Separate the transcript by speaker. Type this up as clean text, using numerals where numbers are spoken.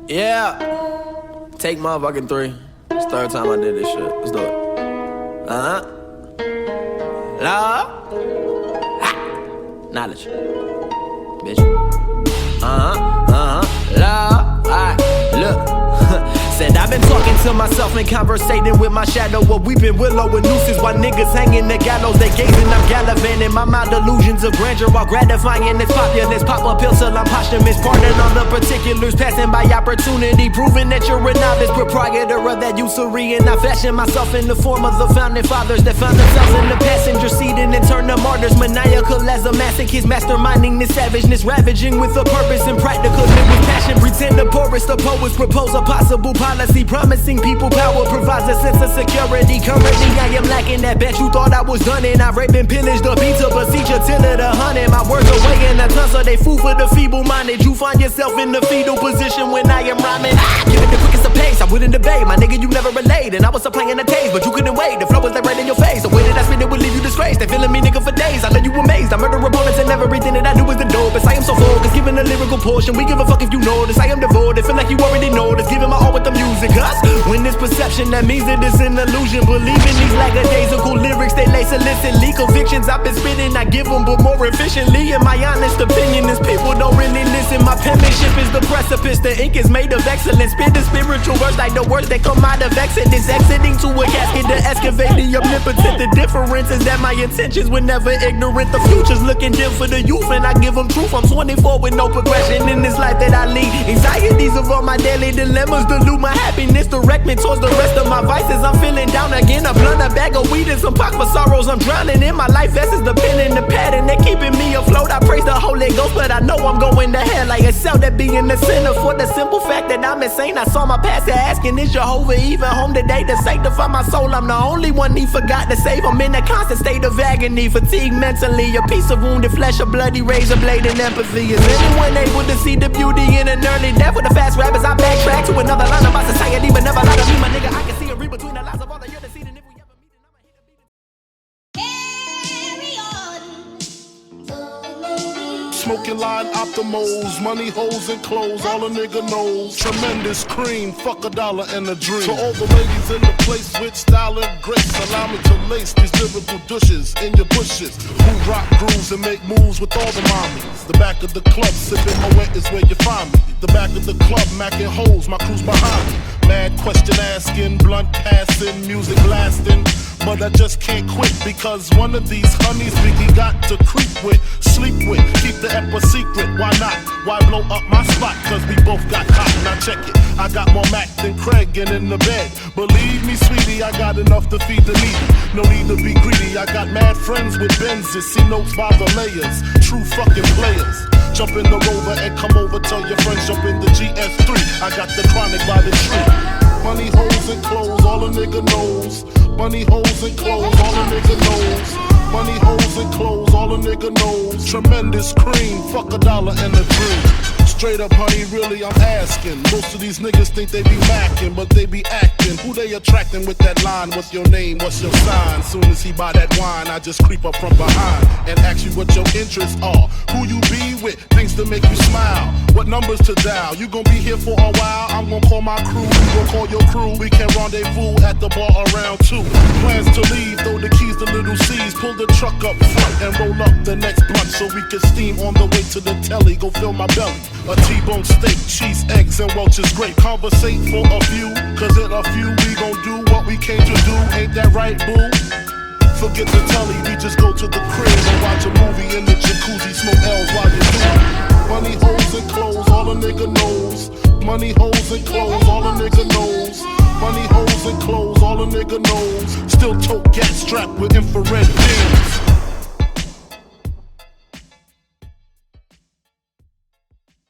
Speaker 1: Yeah, take motherfucking 3. It's the third time I did this shit. Let's do it. Love. Knowledge. Bitch. Love. Alright, look. Said I've been talking to myself and conversating with my shadow. What weeping willow and nooses while niggas hanging the gallows. They gazing, I'm gallivanting my mind illusions of grandeur while gratifying its populace. Pop up pills till I'm posthumous. Pardon all the particulars, passing by opportunity. Proving that you're a novice, proprietor of that usury. And I fashion myself in the form of the founding fathers that found themselves in the passenger seat and then turn to martyrs. Maniacal as a masochist, masterminding this savageness, ravaging with a purpose and practical with passion. Pretend the poorest of poets propose a possible policy, promising people power provides a sense of security. Currently I am lacking that. Bet you thought I was done and I raped and pillaged the pizza procedure till it 100. My words are weighing a ton, so they food for the feeble-minded. You find yourself in the fetal position when I am rhyming. Give it the quickest of pace, I wouldn't debate. My nigga, you never relate, and I was playing the taste, but you couldn't wait. The flow was like right in your face. The way that I spit it would leave you disgraced. They feeling me nigga for days. I let you amazed. I murder opponents and everything that I do is the dopest. I am so focused, giving a lyrical portion. We give a fuck if you notice. I am devoted, feel like you already noticed. Giving my all with the music, cuz when it's perception, that means that it's an illusion. Believing these lackadaisical lyrics, they lace illicitly. Convictions I've been spitting, I give them, but more efficiently. In my honest opinion is people don't really listen. My penmanship is the precipice, the ink is made of excellence. Spit the spiritual words like the words that come out of Exodus. Exiting to a casket to excavate the omnipotent. The difference is that my intentions were never ignorant. The future's looking dim for the youth, and I give them truth. I'm 24 with no progression in this life that I lead. Anxieties of all my daily dilemmas dilute my happiness. Direct me towards the rest of my vices. I'm feeling down again. A blunt, a bag of weed, and some pop for sorrows. I'm drowning in my life essence, the pen and the pad, and they're keeping me afloat. I praise the Holy Ghost, but I know I'm going to hell. Like a cell that be in the center for the simple fact that I'm insane. I saw my pastor asking, is Jehovah even home today to sanctify my soul? I'm the only one he forgot to save. I'm in a constant state of agony, fatigue mentally, a piece of wounded flesh, a bloody razor blade, and empathy. Is anyone able to see the beauty in an early death? With the fast rappers, I backtrack to another line about society, but never lie to me, my nigga. I can see a read between the lines of all the years deceit, and if we ever meet, then I'ma hit a beat.
Speaker 2: Smoking line optimals, money holes and clothes, all a nigga knows. Tremendous cream, fuck $1 and a dream. To all the ladies in the place with style and grace, allow me to lace these lyrical douches in your bushes. Who rock grooves and make moves with all the mommies. The back of the club, sipping my wet is where you find me. The back of the club, macking holes, my crew's behind me. Mad question asking, blunt passing, music blasting. But I just can't quit because one of these honeys Biggie got to creep with, sleep with, keep the ep a secret. Why not? Why blow up my spot? Cause we both got hot. Now check it. I got more Mac than Craig and in the bed. Believe me, sweetie, I got enough to feed the needy. No need to be greedy. I got mad friends with Benzes. See notes by the layers. True fucking players. Jump in the Rover and come over. Tell your friends jump in the GS3. I got the chronic by the tree. Money, hoes, and clothes, all a nigga knows. Money, hoes, and clothes, all a nigga knows. Money, hoes, and clothes, all a nigga knows. Tremendous cream, fuck $1 and a dream. Straight up, honey, really, I'm asking. Most of these niggas think they be macking, but they be acting. Who they attracting with that line? What's your name? What's your sign? Soon as he buy that wine, I just creep up from behind and ask you what your interests are. Who you be with? Things to make you smile. What numbers to dial? You gon' be here for a while. I'm gon' call my crew. You gon' call your crew. We can rendezvous at the bar around 2. Plans to leave, throw the keys to little C's. Pull the truck up front and roll up the next blunt so we can steam on the way to the telly. Go fill my belly. A T-bone steak, cheese, eggs, and Welch's grape. Conversate for a few, cause in a few we gon' do what we came to do. Ain't that right, boo? Forget the telly, we just go to the crib and watch a movie in the jacuzzi, smoke L's while you do it. Money, hoes, and clothes, all a nigga knows. Money, hoes, and clothes, all a nigga knows. Money, hoes, and clothes, all a nigga knows. Still tote gas strapped with infrared beams.